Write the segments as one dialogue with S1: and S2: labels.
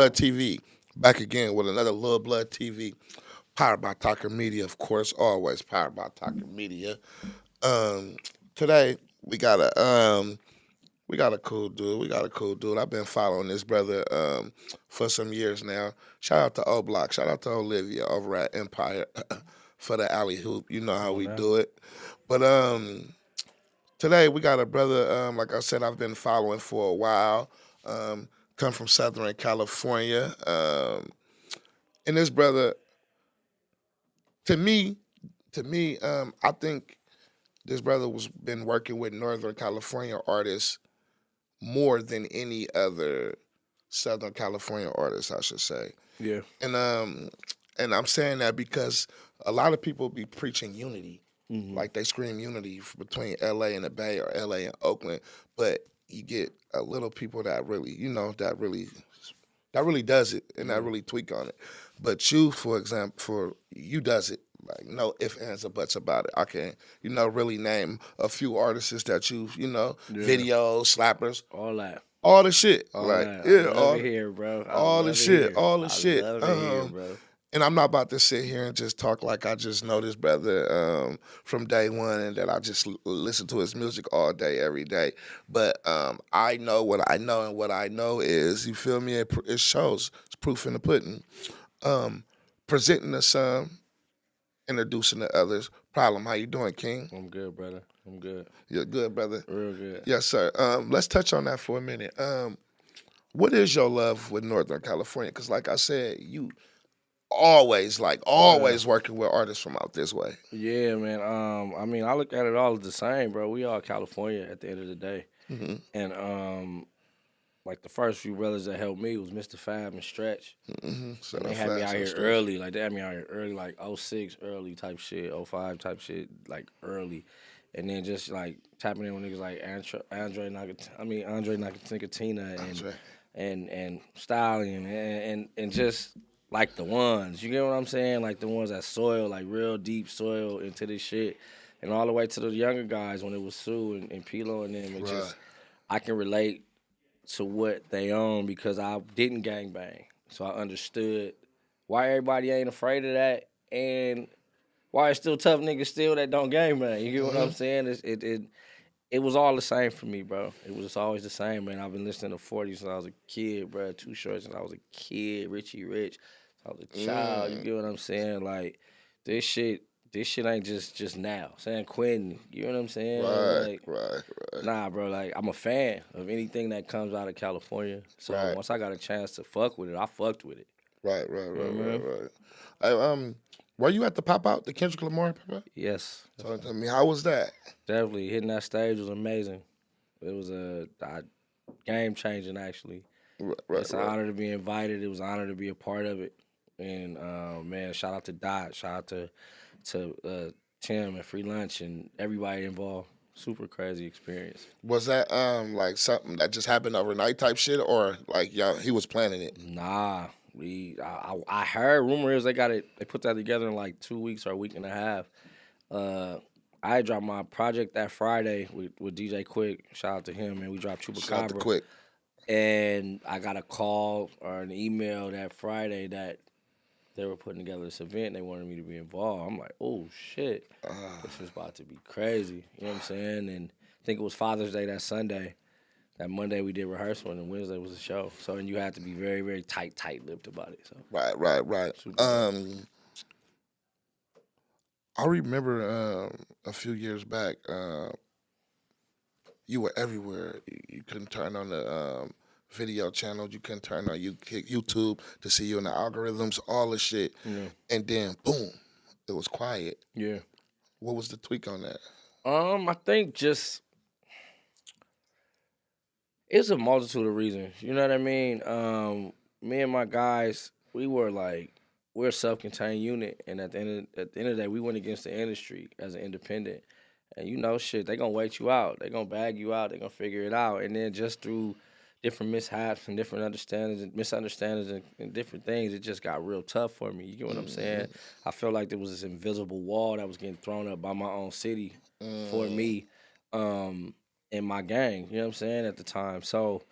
S1: Blood TV, back again with another Lil Blood TV, powered by Talker Media, of course, always powered by Talker Media. Um, Today we got a cool dude. We got a cool dude. I've been following this brother for some years now. Shout out to O Block. Shout out to Olivia over at Empire for the alley hoop. You know how
S2: Come on
S1: we
S2: now.
S1: do it. But today we got a brother. Like I said, I've been following for a while. Come from Southern California. And this brother, to me, I think this brother was been working with Northern California artists more than any other Southern California artist, I should say.
S2: Yeah.
S1: And I'm saying that because a lot of people be preaching unity,
S2: Hmm.
S1: like they scream unity between L.A. and the Bay or L.A. and Oakland, but you get a little people that really, that really does it and that
S2: Yeah.
S1: really tweak on it. But you, for example, for you does it. Like no ifs, ands, or buts about it. I can, really name a few artists that
S2: Yeah.
S1: videos, slappers,
S2: All that.
S1: all the shit.
S2: All
S1: Like
S2: that. I
S1: yeah,
S2: love it here, bro. I
S1: all the
S2: love it
S1: shit,
S2: here.
S1: all the
S2: I
S1: shit.
S2: love it here, bro.
S1: And I'm not about to sit here and just talk like I just know this brother from day one and that I just listen to his music all day, every day. But I know what I know, and what I know is, you feel me? It shows. It's proof in the pudding. Um, Presenting to some, introducing to others. Problem, how you doing, King?
S2: I'm good, brother. I'm good.
S1: You're good, brother.
S2: Real good.
S1: Yes, sir. Let's touch on that for a minute. What is your love with Northern California? Because, like I said, you always,
S2: Yeah.
S1: always working with artists from out this way.
S2: Yeah, man. I mean, I look at it all as the same, bro. We all California at the end of the day.
S1: Hmm.
S2: And like the first few brothers that helped me was Mr. Fab and Stretch.
S1: So
S2: And
S1: no
S2: they had me
S1: flash,
S2: out
S1: no
S2: here
S1: stress.
S2: early. Like they had me out here early, like '06 early type shit, '05 type shit, like early. And then just like tapping in with niggas like Andre Nakatina and
S1: Andre.
S2: Stallion and just like the ones. You get what I'm saying? Like the ones that soil, like real deep soil into this shit. And all the way to the younger guys when it was Sue and Pilo and them. It
S1: Right.
S2: just I can relate to what they own because I didn't gangbang. So I understood why everybody ain't afraid of that and why it's still tough niggas still that don't gangbang. You get what I'm
S1: Hmm.
S2: saying? It was all the same for me, bro. It was always the same, man. I've been listening to 40 since I was a kid, bro. Too Short since I was a kid. Richie Rich since I was a child. You
S1: Mm.
S2: get what I'm saying? Like this shit, this shit ain't just now. San Quentin, you know what I'm saying?
S1: Right,
S2: Like,
S1: right, right,
S2: nah, bro. Like I'm a fan of anything that comes out of California. So
S1: right,
S2: once I got a chance to fuck with it, I fucked with it.
S1: right, right,
S2: You know
S1: right,
S2: what I
S1: right,
S2: mean?
S1: right. Were you at the pop out, the Kendrick Lamar pop out?
S2: Yes,
S1: Talk to me. How was that?
S2: definitely hitting that stage was amazing. It was a game changing actually.
S1: Right, right,
S2: It's an
S1: right.
S2: honor to be invited. It was an honor to be a part of it. And man, shout out to Dot, shout out to Tim and Free Lunch and everybody involved. Super crazy experience.
S1: Was that like something that just happened overnight type shit, or like y'all he was planning it?
S2: Nah, I heard rumors they got it. They put that together in like 2 weeks or a week and a half. Uh, I dropped my project that Friday with DJ Quick. Shout out to him, man. We dropped
S1: Shout out to
S2: Chupacabra.
S1: Quick.
S2: And I got a call or an email that Friday that they were putting together this event and they wanted me to be involved. I'm like, oh shit,
S1: Uh,
S2: this is about to be crazy. You know what I'm saying? And I think it was Father's Day that Sunday. That Monday we did rehearsal and then Wednesday was the show. So and you had to be very, very tight lipped about it. So
S1: right, right, right.
S2: super dope.
S1: I remember a few years back, you were everywhere. You couldn't turn on the video channels. You couldn't turn on YouTube to see you in the algorithms, all the shit.
S2: Yeah.
S1: And then, boom, it was quiet.
S2: Yeah.
S1: What was the tweak on that?
S2: I think just it's a multitude of reasons. You know what I mean? Me and my guys, we're a self-contained unit, and at the end of the day, we went against the industry as an independent. And you know, shit, they gonna wait you out. They gonna bag you out. They gonna figure it out. And then just through different mishaps and different understandings and misunderstandings and different things, it just got real tough for me. You get what I'm saying?
S1: Mm-hmm.
S2: I felt like there was this invisible wall that was getting thrown up by my own city for
S1: Mm,
S2: me, um, and my gang. You know what I'm saying at the time. So,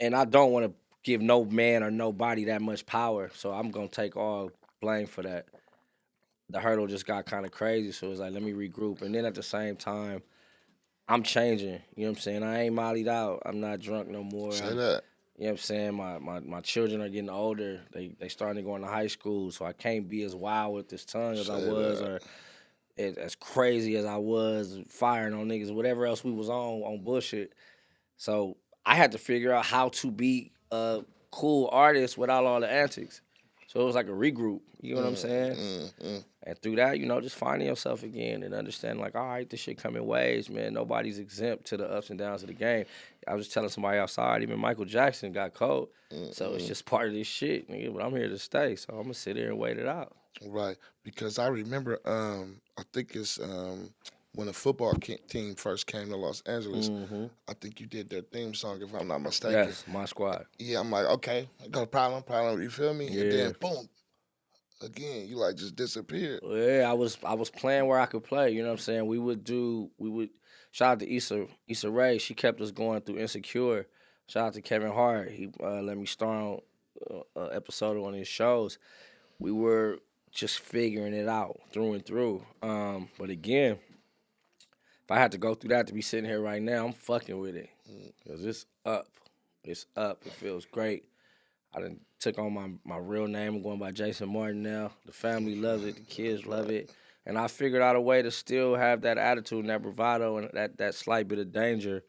S2: and I don't want to give no man or nobody that much power. So I'm gonna take all blame for that. The hurdle just got kind of crazy, so it's like let me regroup. And then at the same time, I'm changing. You know what I'm saying? I ain't mollied out. I'm not drunk no more.
S1: Say that.
S2: You know what I'm saying? My children are getting older. They starting to go into high school, so I can't be as wild with this tongue as I
S1: Say
S2: was,
S1: that.
S2: or as crazy as I was firing on niggas, whatever else we was on bullshit. So I had to figure out how to be a cool artist without all the antics. So it was like a regroup. You know what I'm saying? And through that, just finding yourself again and understanding, like, all right, this shit come in waves, man. Nobody's exempt to the ups and downs of the game. I was telling somebody outside, even Michael Jackson got cold. So it's just part of this shit, nigga. But I'm here to stay, so I'm gonna sit here and wait it out.
S1: Right, because I remember, I think it's when the football team first came to Los Angeles. I think you did their theme song, if I'm not mistaken.
S2: Yes, my squad.
S1: Yeah, I'm like, okay, I got a problem. You feel me? And
S2: Yeah.
S1: then boom, again, you like just disappeared.
S2: Yeah, I was playing where I could play. You know what I'm saying? We would shout out to Issa Rae. She kept us going through Insecure. Shout out to Kevin Hart. He let me star on an episode of one of his shows. We were just figuring it out through and through. But again, if I had to go through that to be sitting here right now, I'm fucking with it. Because it's up. It's up. It feels great. I done took on my real name. I'm going by JasonMartin now. The family loves it. The kids love it. And I figured out a way to still have that attitude and that bravado and that slight bit of danger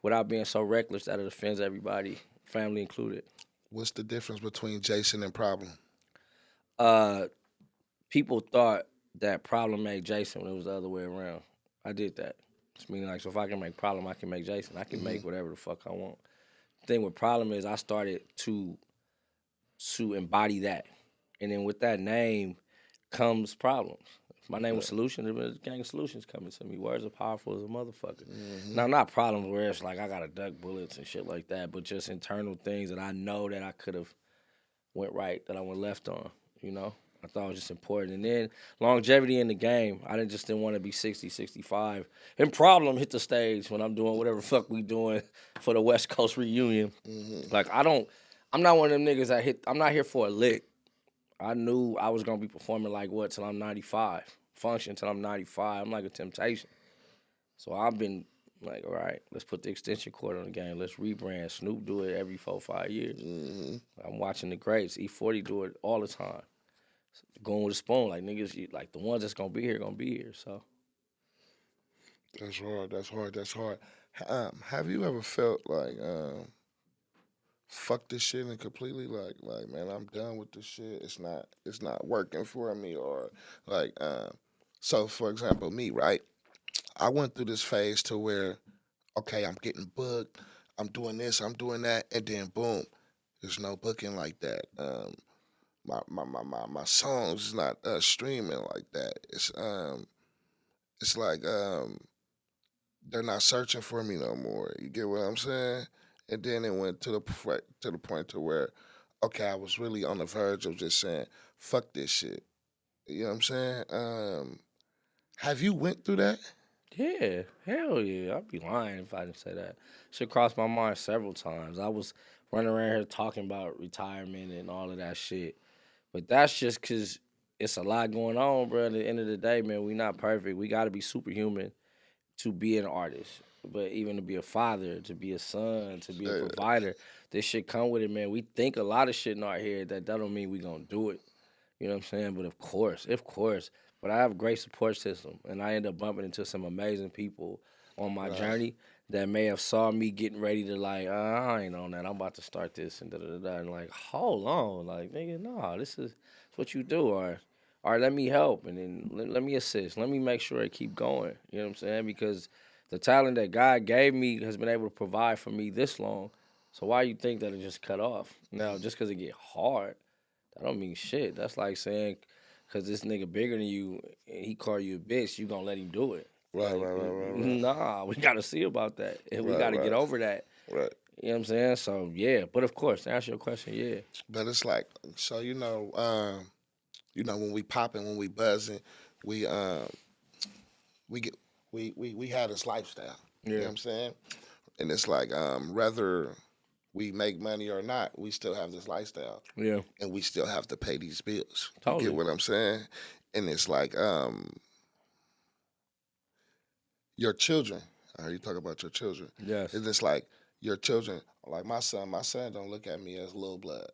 S2: without being so reckless that it offends everybody, family included.
S1: What's the difference between Jason and Problem?
S2: People thought that Problem made Jason when it was the other way around. I did that. It's meaning like, so if I can make Problem, I can make Jason. I can make whatever the fuck I want. The thing with Problem is I started to embody that. And then with that name comes problems. If my name was Solution, there was a gang of solutions coming to me. Words are powerful as a motherfucker. Now, not problems where it's like I got to duck bullets and shit like that, but just internal things that I know that I could have went right, that I went left on, I thought it was just important. And then longevity in the game. I didn't want to be 60, 65. And Problem hit the stage when I'm doing whatever fuck we doing for the West Coast reunion. Like, I'm not one of them niggas I'm not here for a lick. I knew I was going to be performing like what till I'm 95. Function till I'm 95. I'm like a Temptation. So I've been like, all right, let's put the extension cord on the game. Let's rebrand. Snoop do it every 4-5 years. I'm watching the greats. E40 do it all the time. Going with a spoon. Like, niggas, like the ones that's going to be here. So.
S1: That's hard. Have you ever felt like, fuck this shit and completely like man, I'm done with this shit. It's not working for me, or like so for example, me, right? I went through this phase to where, okay, I'm getting booked, I'm doing this, I'm doing that, and then boom, there's no booking like that. My songs is not streaming like that. It's like they're not searching for me no more. You get what I'm saying? And then it went to the point to where, okay, I was really on the verge of just saying, fuck this shit. You know what I'm saying? Have you went through that?
S2: Yeah, hell yeah. I'd be lying if I didn't say that. Shit crossed my mind several times. I was running around here talking about retirement and all of that shit. But that's just because it's a lot going on, bro. At the end of the day, man, we not perfect. We got to be superhuman to be an artist. But even to be a father, to be a son, to be a provider, this shit come with it, man. We think a lot of shit in our head that don't mean we gonna do it. You know what I'm saying? But of course. But I have a great support system, and I end up bumping into some amazing people on my journey that may have saw me getting ready to like, I ain't on that. I'm about to start this and da da da. And like, hold on, like nigga, no, this is what you do, or let me help, and then let me assist. Let me make sure it keep going. You know what I'm saying? Because the talent that God gave me has been able to provide for me this long. So why you think that it just cut off? Now, just because it get hard, that don't mean shit. That's like saying, because this nigga bigger than you, and he call you a bitch, you gonna let him do it.
S1: Right.
S2: Nah, we gotta see about that. And we gotta get over that.
S1: Right.
S2: You know what I'm saying? So, yeah. But of course, to answer your question, yeah.
S1: But it's like, so when we popping, when we buzzing, we we get we had this lifestyle. You know what I'm saying? And it's like, rather we make money or not, we still have this lifestyle,
S2: Yeah,
S1: and we still have to pay these bills. You get
S2: totally.
S1: what I'm saying? And it's like your children. I heard you talk about your children.
S2: Yes.
S1: And it's like your children, like my son. My son don't look at me as little blood.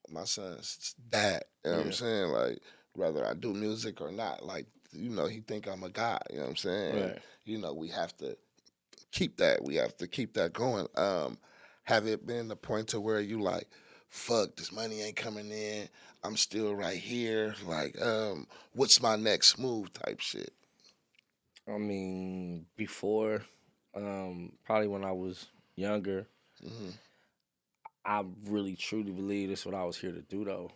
S1: My son's dad. You know what I'm
S2: Yeah.
S1: saying? Like whether I do music or not, like he think I'm a guy. You know what I'm saying? And,
S2: Right.
S1: we have to keep that. We have to keep that going. Have it been the point to where you like, fuck, this money ain't coming in. I'm still right here. Like, what's my next move? Type shit.
S2: I mean, before, probably when I was younger,
S1: Hmm.
S2: I really truly believe this is what I was here to do though.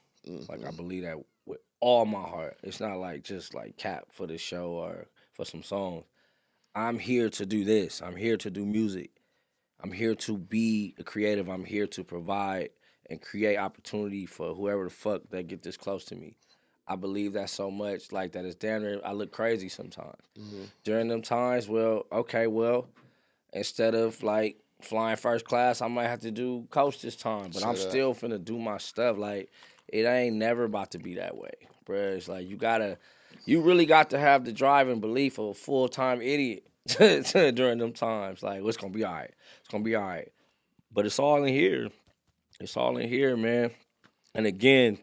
S2: Like I
S1: Hmm.
S2: believe that with all my heart. It's not like just like cap for the show or for some songs. I'm here to do this. I'm here to do music. I'm here to be a creative. I'm here to provide and create opportunity for whoever the fuck that get this close to me. I believe that so much, like that it's damn near I look crazy sometimes.
S1: Hmm.
S2: During them times, well, okay, well, instead of like flying first class, I might have to do coach this time. But I'm
S1: Say that.
S2: still finna do my stuff. Like it ain't never about to be that way, bruh. It's like you really got to have the drive and belief of a full time idiot during them times. Like it's gonna be all right. It's gonna be all right. But it's all in here. It's all in here, man. And again,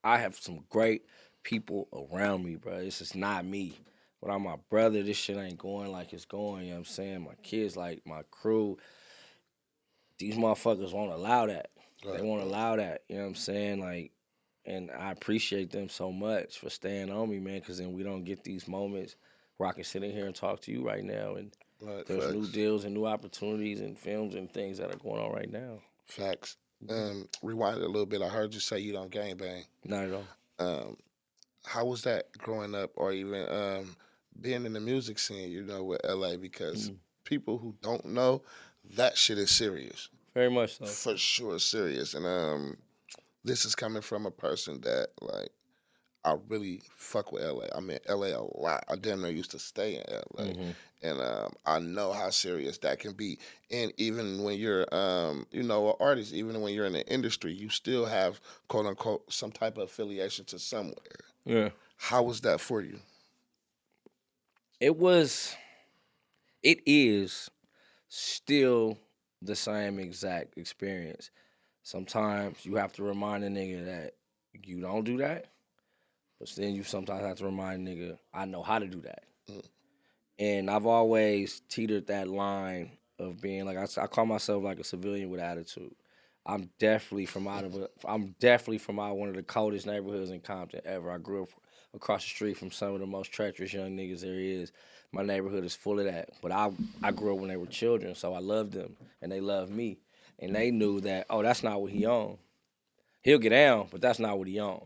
S2: I have some great people around me, bro. This is not me. Without my brother, this shit ain't going like it's going. You know what I'm saying? My kids, like my crew, these motherfuckers won't allow that. They
S1: Right,
S2: won't
S1: right.
S2: allow that. You know what I'm saying? Like, and I appreciate them so much for staying on me, man. Because then we don't get these moments where I can sit in here and talk to you right now, and
S1: Right,
S2: there's new
S1: facts.
S2: deals and new opportunities and films and things that are going on right now.
S1: Facts. Rewind it a little bit. I heard you say you don't gang bang.
S2: Not at all.
S1: Um, how was that growing up, or even being in the music scene? With LA, because
S2: Mm,
S1: people who don't know, that shit is serious,
S2: very much so.
S1: for sure, serious. And this is coming from a person that like I really fuck with LA. I'm in LA a lot. I damn near used to stay in LA,
S2: Hmm.
S1: and I know how serious that can be. And even when you're, an artist, even when you're in the industry, you still have quote unquote some type of affiliation to somewhere.
S2: Yeah.
S1: How was that for you?
S2: It was. It is still the same exact experience. Sometimes you have to remind a nigga that you don't do that, but then you sometimes have to remind a nigga, I know how to do that.
S1: Mm.
S2: And I've always teetered that line of being like I call myself like a civilian with attitude. I'm definitely from out one of the coldest neighborhoods in Compton ever. I grew up across the street from some of the most treacherous young niggas there is. My neighborhood is full of that. But I grew up when they were children, so I loved them and they loved me. And they knew that, oh, that's not what he on. He'll get down, but that's not what he on.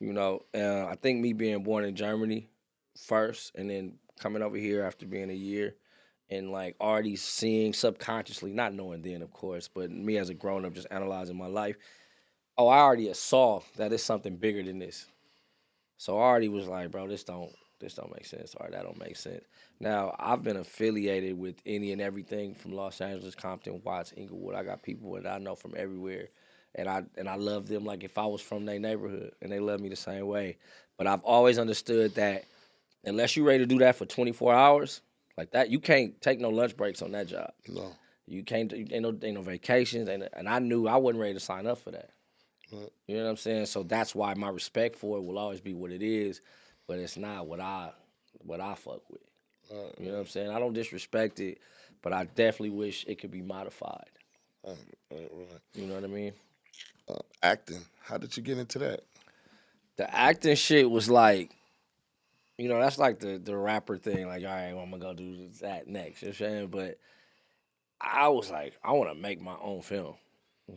S2: I think me being born in Germany first and then coming over here after being a year and like already seeing subconsciously, not knowing then, of course, but me as a grown up just analyzing my life. Oh, I already saw that it's something bigger than this. So I already was like, bro, this don't make sense or that don't make sense. Now I've been affiliated with any and everything from Los Angeles, Compton, Watts, Inglewood. I got people that I know from everywhere, and I love them like if I was from their neighborhood, and they love me the same way. But I've always understood that unless you're ready to do that for 24 hours, like that, you can't take no lunch breaks on that job.
S1: No.
S2: You can't. Ain't no vacations, and I knew I wasn't ready to sign up for that.
S1: Right,
S2: You know what I'm saying? So that's why my respect for it will always be what it is, but it's not what I fuck with.
S1: right,
S2: You know what I'm saying? I don't disrespect it, but I definitely wish it could be modified.
S1: right, right, right.
S2: You know what I mean?
S1: Acting. How did you get into that?
S2: The acting shit was like, that's like the rapper thing. Like, all right, well, I'm gonna go do that next. You know what I'm saying? But I was like, I want to make my own film,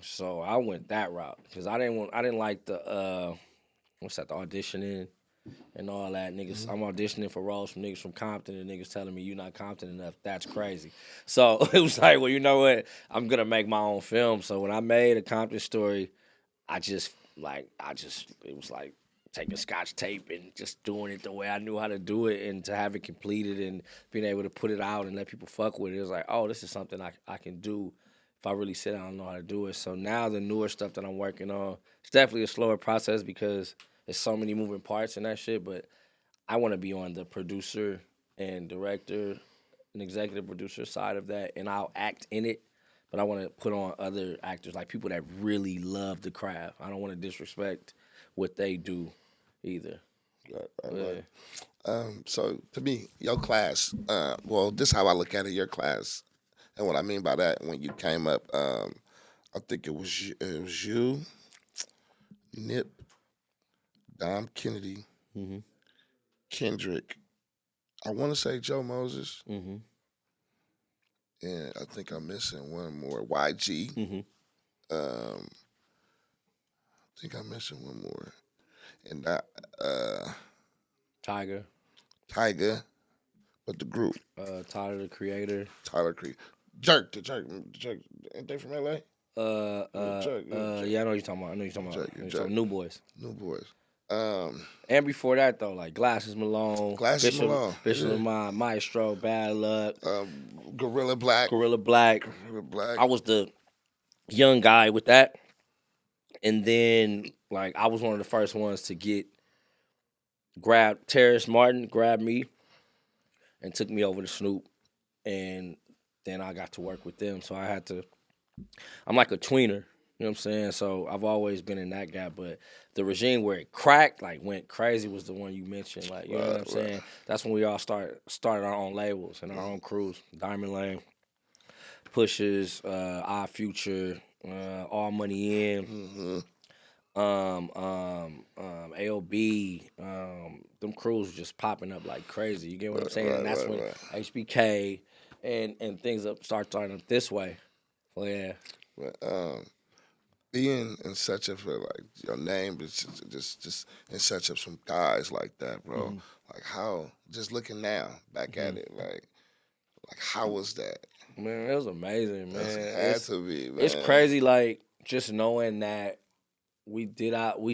S2: so I went that route because I didn't like the auditioning and all that. Niggas,
S1: Hmm.
S2: I'm auditioning for roles from niggas from Compton and niggas telling me you not Compton enough. That's crazy. So it was like, well, you know what? I'm gonna make my own film. So when I made a Compton story, it was like taking scotch tape and just doing it the way I knew how to do it and to have it completed and being able to put it out and let people fuck with it. It was like, oh, this is something I can do if I really sit down and know how to do it. So now the newer stuff that I'm working on, it's definitely a slower process because there's so many moving parts in that shit. But I want to be on the producer and director and executive producer side of that, and I'll act in it. But I want to put on other actors, like people that really love the craft. I don't want to disrespect what they do either.
S1: Right. So to me, your class, well, this is how I look at it. Your class, and what I mean by that, when you came up, I think it was you, Nip, Dom Kennedy,
S2: Mm-hmm.
S1: Kendrick. I want to say Joe Moses,
S2: Mm-hmm.
S1: and I think I'm missing one more. YG.
S2: Mm-hmm.
S1: I think I'm missing one more, and that
S2: Tiger,
S1: Tyga, but the group
S2: Tyler the Creator.
S1: Tyler Creek, Jerk. Ain't they from LA? Jerk, Jerk,
S2: Yeah, I know what you're talking about. I know what you're talking about.
S1: Jerk,
S2: I know what you're
S1: Jerk.
S2: talking New Boys.
S1: New Boys. Um,
S2: And before that though, like Glasses Malone,
S1: Glasses Malone,
S2: Bishop
S1: yeah.
S2: Lamont, Maestro, Bad Luck,
S1: Gorilla Black.
S2: Gorilla Black.
S1: Gorilla Black.
S2: I was the young guy with that, and then like I was one of the first ones to get Terrace Martin grabbed me and took me over to Snoop, and then I got to work with them. So I had to. I'm like a tweener. You know what I'm saying? So I've always been in that gap, but the regime where it cracked, like went crazy, was the one you mentioned. Like, you know what I'm saying? That's when we all started our own labels and our own crews. Diamond Lane, Pushes, Our Future, All Money In, AOB. Them crews were just popping up like crazy. You get what I'm saying? And that's when HBK and things starting up this way. Well, yeah.
S1: But, being in such a like your name is just in such of some guys like that, bro. Like how just looking now back at it, like how was that?
S2: Man, it was amazing, man.
S1: It had to be, man.
S2: It's crazy, like just knowing that we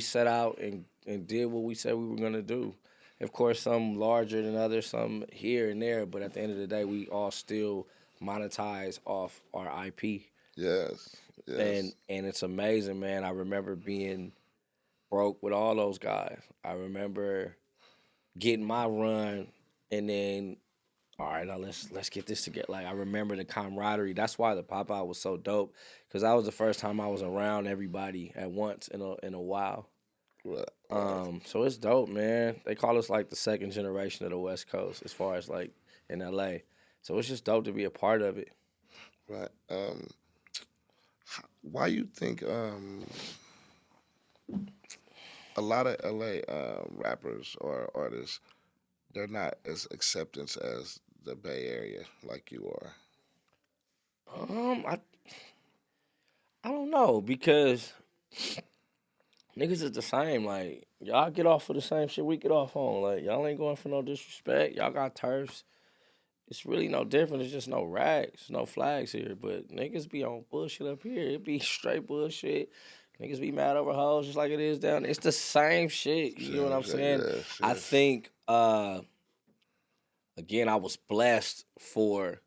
S2: set out and did what we said we were gonna do. Of course, some larger than others, some here and there, but at the end of the day, we all still monetize off our IP.
S1: Yes.
S2: And it's amazing, man. I remember being broke with all those guys. I remember getting my run, and then all right, now let's get this together. Like I remember the camaraderie. That's why the pop out was so dope, because that was the first time I was around everybody at once in a while. So it's dope, man. They call us like the second generation of the West Coast as far as like in LA. So it's just dope to be a part of it.
S1: Right. Why you think a lot of LA rappers or artists, they're not as acceptance as the Bay Area like you are?
S2: I don't know, because niggas is the same. Like y'all get off for the same shit we get off on. Like y'all ain't going for no disrespect. Y'all got turfs. It's really no different. It's just no rags, no flags here. But niggas be on bullshit up here. It be straight bullshit. Niggas be mad over hoes just like it is down there. It's the same shit. You know what I'm saying? I think again, I was blessed for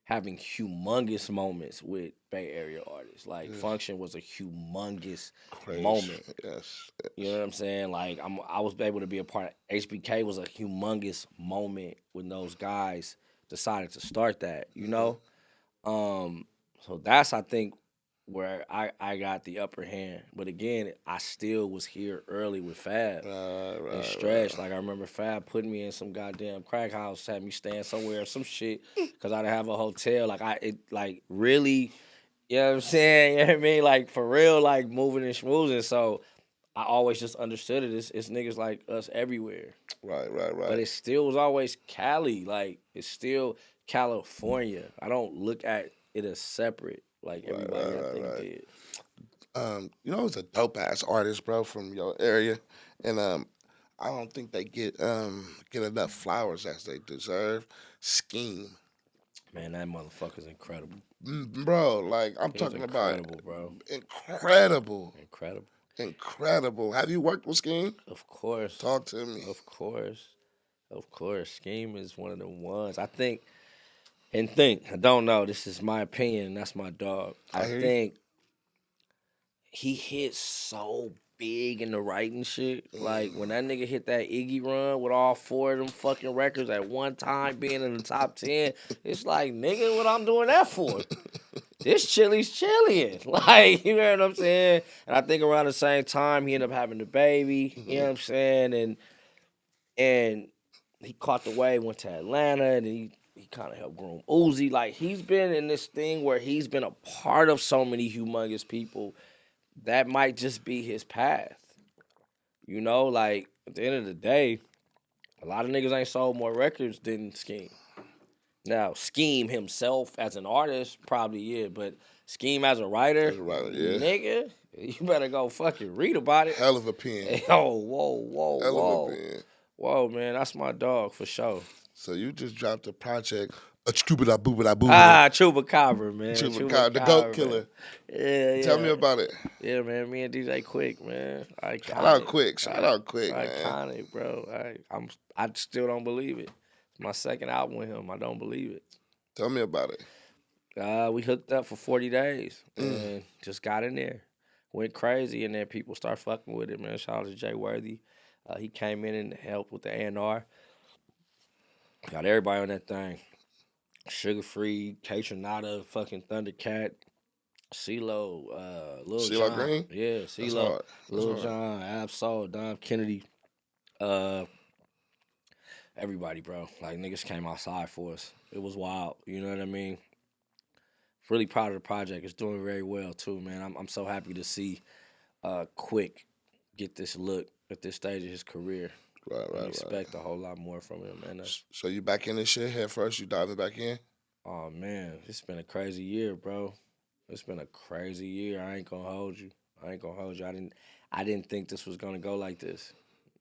S2: having humongous moments with Bay Area artists. Like Function was a humongous moment.
S1: Yes.
S2: You know what I'm saying? Like I was able to be a part. HBK was a humongous moment when those guys decided to start that. You know, so that's I think where I got the upper hand. But again, I still was here early with Fab and Stretch. Like I remember Fab putting me in some goddamn crack house, had me staying somewhere or some shit because I didn't have a hotel. Like really, you know what I'm saying? You know what I mean? Like for real, like moving and schmoozing. So I always just understood it. It's niggas like us everywhere.
S1: Right.
S2: But it still was always Cali. Like it's still California. I don't look at it as separate like everybody I think did.
S1: You know, it's a dope ass artist, bro, from your area, and I don't think they get enough flowers as they deserve. Scheme,
S2: Man, that motherfucker's incredible.
S1: Bro. Like I'm
S2: He's
S1: talking
S2: incredible,
S1: about,
S2: bro.
S1: incredible. Have you worked with Scheme?
S2: Of course.
S1: Talk to me.
S2: Of course. Scheme is one of the ones. I think And think, I don't know. This is my opinion. That's my dog. I
S1: I hear you.
S2: think he hit so big in the writing shit. Like when that nigga hit that Iggy run with all 4 of them fucking records at one time, being in the top 10, it's like, nigga, what I'm doing that for? This Chili's chilling. Like, you know what I'm saying? And I think around the same time he ended up having the baby. You know what I'm saying? And he caught the wave, went to Atlanta, and he kind of helped groom Uzi. Like, he's been in this thing where he's been a part of so many humongous people. That might just be his path. You know, like, at the end of the day, a lot of niggas ain't sold more records than Scheme. Now, Scheme himself as an artist, probably, yeah, but Scheme as a writer,
S1: As a writer, yeah.
S2: nigga, you better go fucking read about it.
S1: Hell of a pen.
S2: Hey, oh, whoa,
S1: Hell of a pen.
S2: Whoa, man, that's my dog for sure.
S1: So you just dropped a project, a Chupacabra,
S2: Chupacabra, man.
S1: Chupacabra, the goat killer.
S2: Yeah.
S1: Tell me about it.
S2: Yeah, man. Me and DJ Quick, man.
S1: Shout out Quick, man.
S2: Iconic, bro. I still don't believe it. It's my second album with him. I don't believe it.
S1: Tell me about it.
S2: We hooked up for 40 days and just got in there. Went crazy, and then people start fucking with it, man. Shout out to Jay Worthy. He came in and helped with the A&R. Got everybody on that thing. Sugar Free, K Tronada, fucking Thundercat, CeeLo, Lil
S1: CeeLo
S2: Jon.
S1: Green?
S2: Yeah,
S1: That's
S2: CeeLo,
S1: hard.
S2: Lil Jon, Absol, Dom Kennedy. Everybody, bro. Like, niggas came outside for us. It was wild. You know what I mean? Really proud of the project. It's doing very well, too, man. I'm so happy to see Quick get this look at this stage of his career.
S1: Right.
S2: Expect a whole lot more from him, man.
S1: So you back in this shit head first? You diving back in?
S2: Oh, man. It's been a crazy year, bro. It's been a crazy year. I ain't gonna hold you. I didn't think this was gonna go like this.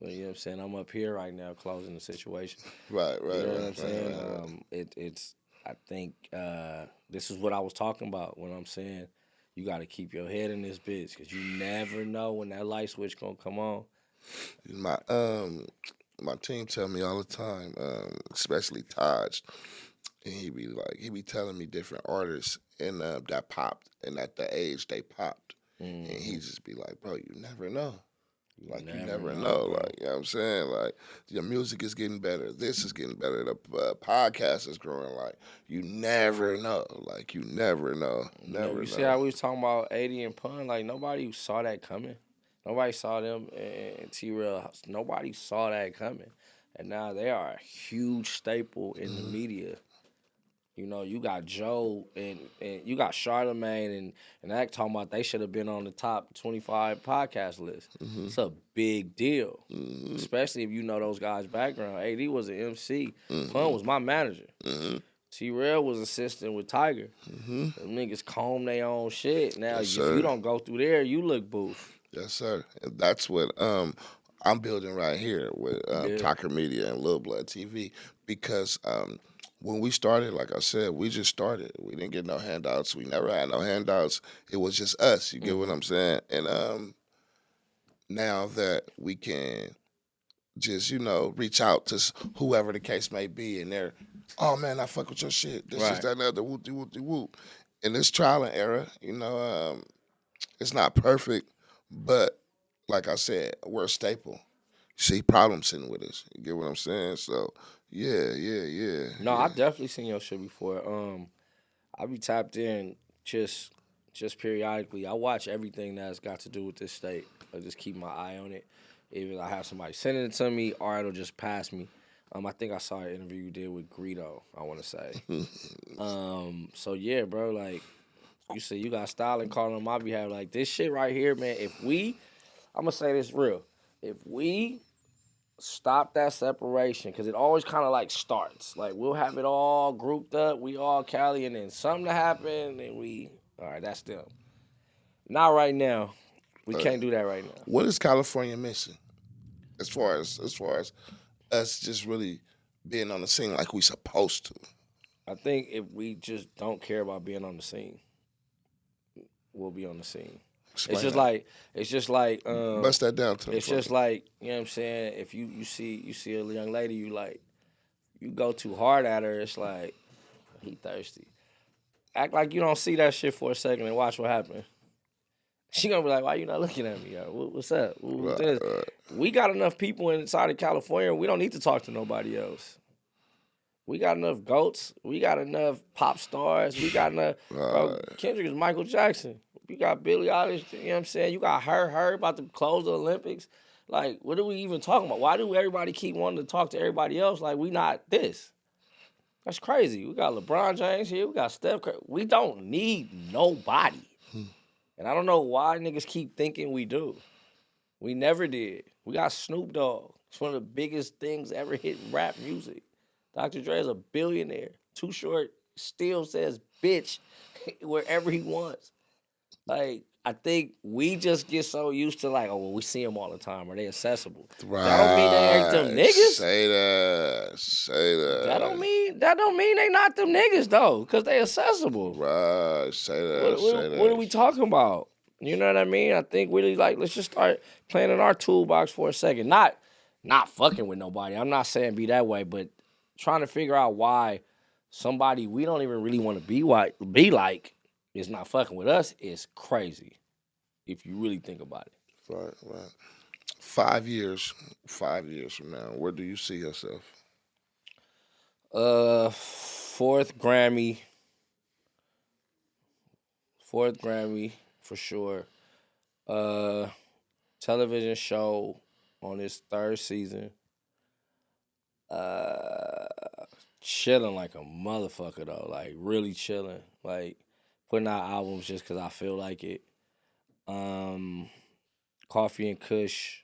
S2: You know what I'm saying? I'm up here right now closing the situation.
S1: Right.
S2: You know what I'm saying? It's I think this is what I was talking about when I'm saying you got to keep your head in this bitch because you never know when that light switch gonna come on.
S1: My team tell me all the time, especially Taj, and he be telling me different artists and that popped and at the age they popped, and he just be like, bro, you never know. Like, you never know. Like, you know what I'm saying? Like, your music is getting better. This is getting better. The podcast is growing. Like, you never know. Like, you never know. Never know.
S2: See how we was talking about 80 and Pun? Like, nobody saw that coming. Nobody saw them and T-Rail. Nobody saw that coming. And now they are a huge staple in the media. You know, you got Joe and you got Charlamagne and Act talking about they should have been on the top 25 podcast list. It's a big deal, especially if you know those guys' background. AD was an MC. Pun was my manager. T-Rail was assistant with Tiger. Them niggas comb their own shit. Now, if you don't go through there, you look boof.
S1: Yes, sir. And that's what I'm building right here with Talker Media and Lil Blood TV because when we started, like I said, we just started. We didn't get no handouts. We never had no handouts. It was just us. You get what I'm saying? And now that we can just, reach out to whoever the case may be, and they're, oh, man, I fuck with your shit. This is that and the other, whoop-de-whoop-de-whoop. In this trial and error, it's not perfect, but like I said, we're a staple. See problem sitting with us. You get what I'm saying? So, yeah.
S2: No, I definitely seen your shit before. I be tapped in just periodically. I watch everything that's got to do with this state. I just keep my eye on it. Either I have somebody sending it to me or it'll just pass me. I think I saw an interview you did with Greedo, I want to say. So, yeah, bro, like, you say you got styling calling on my behalf. Like, this shit right here, man, I'm going to say this real. If we stop that separation, because it always kind of like starts. Like, we'll have it all grouped up, we all Cali, and then something to happen, and all right, that's them. Not right now. We can't do that right now.
S1: What is California missing? As far as us just really being on the scene like we supposed to.
S2: I think if we just don't care about being on the scene, we'll be on the scene. It's just like
S1: bust that down to me.
S2: It's just like, you know what I'm saying, if you see a young lady you like, you go too hard at her, it's like, He thirsty. Act like you don't see that shit for a second and watch what happens. She gonna be like, "Why you not looking at me? Yo? What's up? What's
S1: Right,
S2: this?"
S1: right.
S2: We got enough people inside of California. We don't need to talk to nobody else. We got enough goats. We got enough pop stars. We got enough. Bro,
S1: Right.
S2: Kendrick is Michael Jackson. You got Billie Eilish. You know what I'm saying? You got her about to close the Olympics. Like, what are we even talking about? Why do everybody keep wanting to talk to everybody else like we not this? That's crazy. We got LeBron James here. We got Steph Curry. We don't need nobody. And I don't know why niggas keep thinking we do. We never did. We got Snoop Dogg. It's one of the biggest things ever hit rap music. Dr. Dre is a billionaire. Too Short still says bitch wherever he wants. Like, I think we just get so used to like, oh, well, we see them all the time. Are they accessible? That don't mean they ain't them
S1: Right.
S2: niggas.
S1: Say that. Say that.
S2: That don't mean they not them niggas though, cause they accessible.
S1: Right. Say that. Say that.
S2: What are we talking about? You know what I mean? I think really like let's just start playing in our toolbox for a second. Not fucking with nobody. I'm not saying be that way, but trying to figure out why somebody we don't even really want to be like is not fucking with us is crazy. If you really think about it.
S1: Right. Right. 5 years. 5 years from now, where do you see yourself?
S2: Fourth Grammy for sure. Television show on its third season. Chilling like a motherfucker though, like really chilling, like putting out albums just cause I feel like it. Coffee and Kush,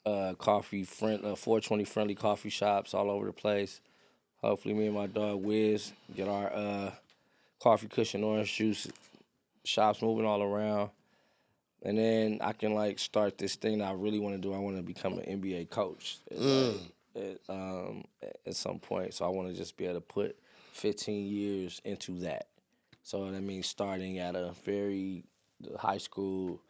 S2: 420 friendly coffee shops all over the place. Hopefully, me and my dog Wiz get our coffee, Kush, and orange juice shops moving all around, and then I can like start this thing that I really want to do. I want to become an NBA coach. At some point. So I want to just be able to put 15 years into that. So that means starting at a very high school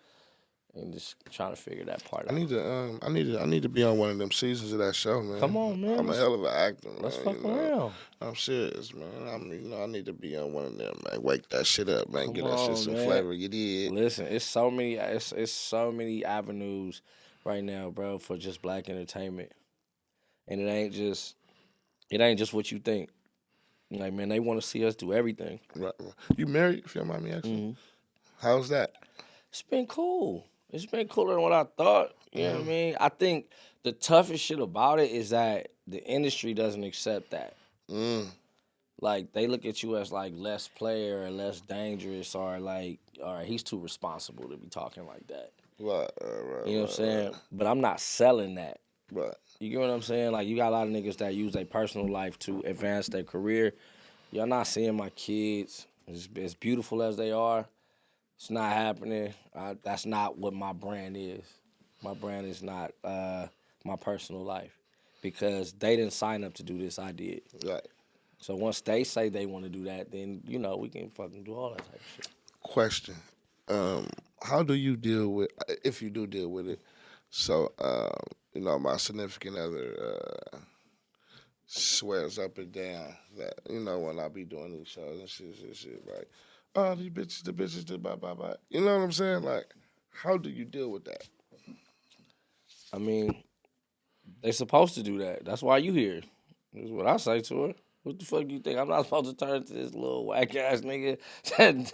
S2: and just trying to figure that part
S1: I
S2: out.
S1: need to be on one of them seasons of that show, man.
S2: Come on, man.
S1: I'm a hell of an actor, man.
S2: Let's fuck around.
S1: I'm serious, man. I need to be on one of them, man. Wake that shit up, man.
S2: Come
S1: Get that shit
S2: on,
S1: some
S2: man.
S1: flavor. You did.
S2: Listen, it's so many avenues right now, bro, for just black entertainment. And it ain't just what you think. Like, man, they want to see us do everything.
S1: Right. You married, if you don't mind me asking? How's that?
S2: It's been cool. It's been cooler than what I thought. You know what I mean? I think the toughest shit about it is that the industry doesn't accept that. Like, they look at you as, like, less player or less dangerous or, like, all right, he's too responsible to be talking like that.
S1: Right.
S2: You know what I'm saying? But I'm not selling that.
S1: Right.
S2: You get what I'm saying? Like, you got a lot of niggas that use their personal life to advance their career. Y'all not seeing my kids. As beautiful as they are, it's not happening. That's not what my brand is. My brand is not my personal life because they didn't sign up to do this. I did.
S1: Right.
S2: So once they say they want to do that, then, you know, we can fucking do all that type of shit.
S1: Question. How do you deal with, if you do deal with it? So, you know, my significant other swears up and down that, you know, when I be doing these shows and shit, like, oh, the bitches, blah, blah, blah. You know what I'm saying? Like, how do you deal with that?
S2: I mean, they supposed to do that. That's why you here. That's what I say to her. What the fuck you think? I'm not supposed to turn into this little whack ass nigga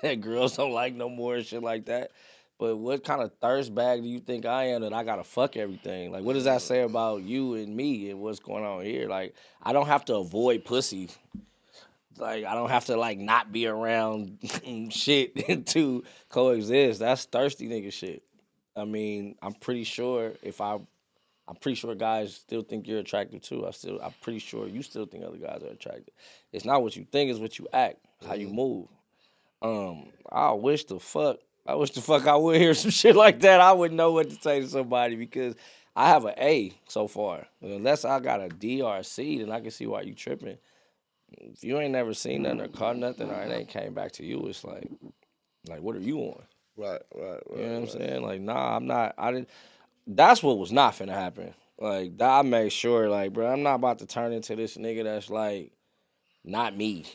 S2: that girls don't like no more and shit like that. But what kind of thirst bag do you think I am that I gotta fuck everything? Like, what does that say about you and me and what's going on here? Like, I don't have to avoid pussy. Like, I don't have to, like, not be around shit to coexist. That's thirsty nigga shit. I mean, I'm pretty sure guys still think you're attractive too. I'm pretty sure you still think other guys are attractive. It's not what you think, it's what you act, how you move. I wish the fuck I would hear some shit like that. I wouldn't know what to say to somebody because I have an A so far. Unless I got a D or a C, then I can see why you tripping. If you ain't never seen nothing or caught nothing or it ain't came back to you, it's like what are you on?
S1: Right.
S2: You know what I'm saying? Like, nah, I'm not. I didn't. That's what was not finna happen. Like, I made sure, like, bro, I'm not about to turn into this nigga that's like, not me.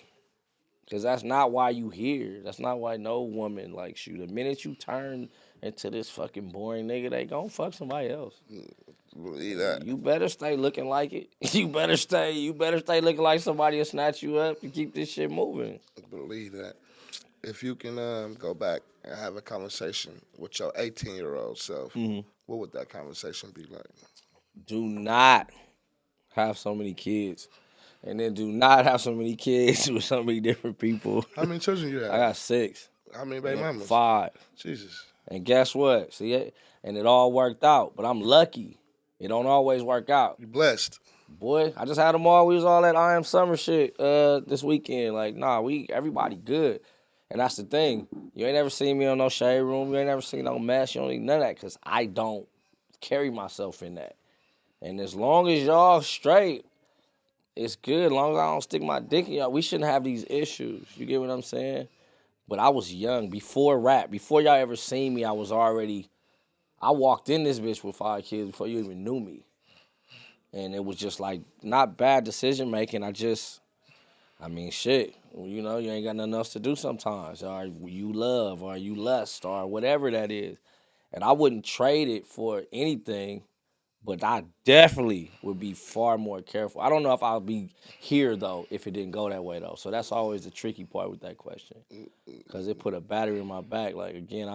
S2: Because that's not why you here. That's not why no woman likes you. The minute you turn into this fucking boring nigga, they gon' fuck somebody else.
S1: Believe that.
S2: You better stay looking like it. You better stay looking like somebody will snatch you up to keep this shit moving.
S1: Believe that. If you can go back and have a conversation with your 18-year-old self, what would that conversation be like?
S2: Do not have so many kids. And then do not have so many kids with so many different people.
S1: How many children you have?
S2: I got 6.
S1: How many baby mamas?
S2: 5.
S1: Jesus.
S2: And guess what? See it? And it all worked out. But I'm lucky. It don't always work out.
S1: You blessed.
S2: Boy, I just had them all. We was all at I Am Summer shit this weekend. Like, nah, everybody good. And that's the thing. You ain't never seen me on no shade room. You ain't never seen no mess. You don't need none of that because I don't carry myself in that. And as long as y'all straight, it's good. As long as I don't stick my dick in y'all, we shouldn't have these issues. You get what I'm saying? But I was young. Before rap, before y'all ever seen me, I walked in this bitch with 5 kids before you even knew me. And it was just like, not bad decision making. Shit. You know, you ain't got nothing else to do sometimes. Or you love, or you lust, or whatever that is. And I wouldn't trade it for anything, but I definitely would be far more careful. I don't know if I'll be here, though, if it didn't go that way, though. So that's always the tricky part with that question. Because it put a battery in my back. Like, again,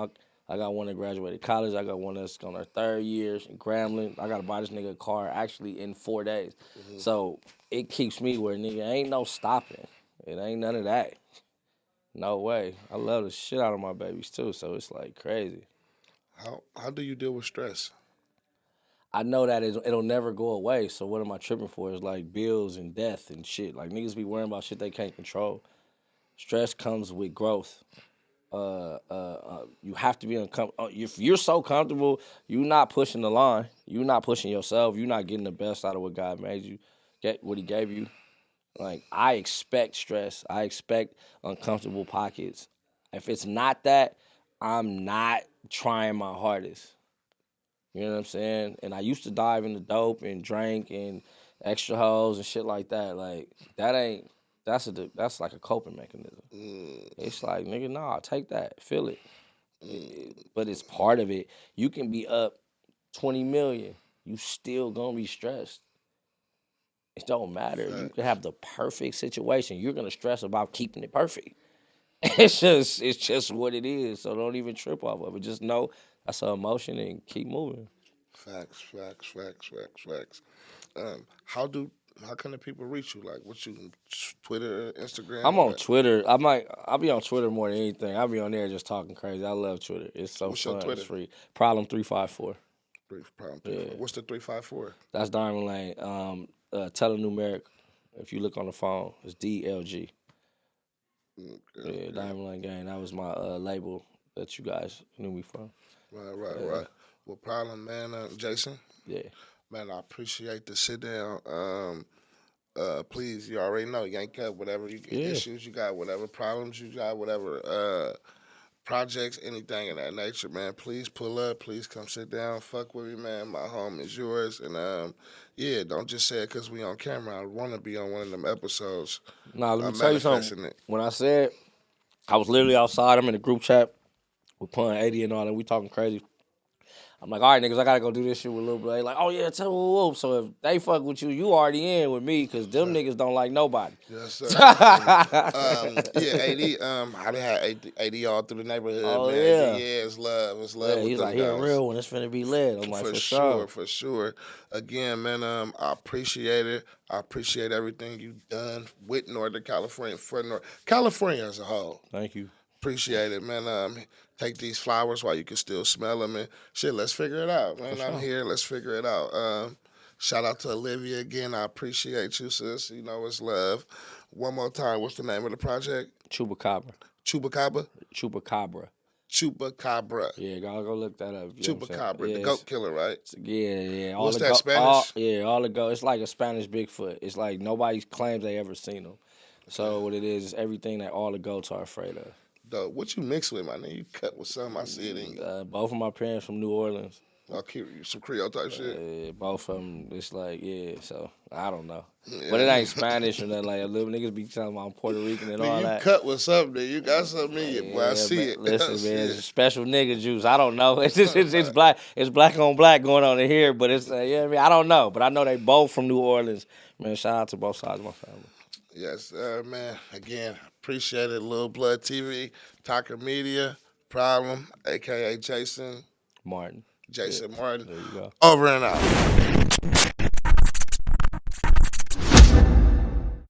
S2: I got one that graduated college. I got one that's on her 3rd year in Grambling. I got to buy this nigga a car actually in 4 days. So it keeps me where, nigga, ain't no stopping. It ain't none of that. No way. I love the shit out of my babies, too. So it's, like, crazy.
S1: How do you deal with stress?
S2: I know that it'll never go away. So what am I tripping for? It's like bills and death and shit. Like, niggas be worrying about shit they can't control. Stress comes with growth. You have to be uncomfortable. If you're so comfortable, you're not pushing the line. You're not pushing yourself. You're not getting the best out of what God made you, get what He gave you. Like, I expect stress. I expect uncomfortable pockets. If it's not that, I'm not trying my hardest. You know what I'm saying? And I used to dive into dope and drink and extra hoes and shit like that. Like, that's like a coping mechanism. It's like, nigga, nah, take that, feel it. But it's part of it. You can be up 20 million. You still gonna be stressed. It don't matter. You can have the perfect situation. You're gonna stress about keeping it perfect. It's just what it is. So don't even trip off of it. Just know that's an emotion and keep moving.
S1: Facts. How can the people reach you? Like, what you, Twitter, Instagram?
S2: I'm on Twitter. I'll be on Twitter more than anything. I'll be on there just talking crazy. I love Twitter. It's so
S1: What's
S2: fun.
S1: your Twitter?
S2: It's free. Problem 354.
S1: Yeah. What's the 354?
S2: That's Diamond Lane. Telenumeric. If you look on the phone, it's DLG. Yeah, Diamond Lane Gang. That was my label that you guys knew me from.
S1: Right. Well, problem, man. Jason.
S2: Yeah.
S1: Man, I appreciate the sit down. Please, you already know, yank up whatever issues you got, whatever problems you got, whatever projects, anything of that nature, man. Please pull up. Please come sit down. Fuck with me, man. My home is yours. And yeah, don't just say it because we on camera. I want to be on one of them episodes.
S2: Nah, let me tell you something. When I said I was literally outside, I'm in a group chat with Pun 80 and all that. We talking crazy. I'm like, all right, niggas, I gotta go do this shit with Lil Blade. Like, oh yeah, tell me whoop. So if they fuck with you, you already in with me, cause them niggas don't like nobody.
S1: Yes, sir. Yeah, 80. I done had 80 all through the neighborhood,
S2: Oh,
S1: man.
S2: yeah.
S1: Yeah, it's love. It's love.
S2: Yeah,
S1: with
S2: he's
S1: them
S2: like, he a
S1: guys.
S2: real one. It's finna be lit. I'm like, for
S1: sure. Again, man, I appreciate it. I appreciate everything you've done with Northern California, for California as a whole.
S2: Thank you.
S1: Appreciate it, man. Take these flowers while you can still smell them, and shit, let's figure it out, man. I'm here. Let's figure it out. Shout out to Olivia again. I appreciate you, sis. You know it's love. One more time, what's the name of the project?
S2: Chupacabra.
S1: Chupacabra?
S2: Chupacabra. Yeah, go look that up.
S1: Chupacabra,
S2: yeah,
S1: the goat killer, right?
S2: Yeah.
S1: What's that, Spanish?
S2: All the goat. It's like a Spanish Bigfoot. It's like nobody claims they ever seen them. So what it is everything that all the goats are afraid of.
S1: What you mix with, my nigga? You cut with something, I see it in you.
S2: Both of my parents from New Orleans.
S1: I'll keep you some Creole type shit.
S2: Both of them, it's like, so I don't know. But it ain't Spanish or nothing like that. Little niggas be telling me I'm Puerto Rican and all
S1: You
S2: that.
S1: cut with something. You got something in you, boy. I see it.
S2: Listen, man, it's special nigga juice. I don't know. It's just, it's black. It's black on black going on in here, but it's you know what I mean. I don't know, but I know they both from New Orleans. Man, shout out to both sides of my family.
S1: Yes, man. Again, appreciate it. Lil Blood TV, Talker Media, Problem, aka Jason
S2: Martin.
S1: Martin.
S2: There you go.
S1: Over and out.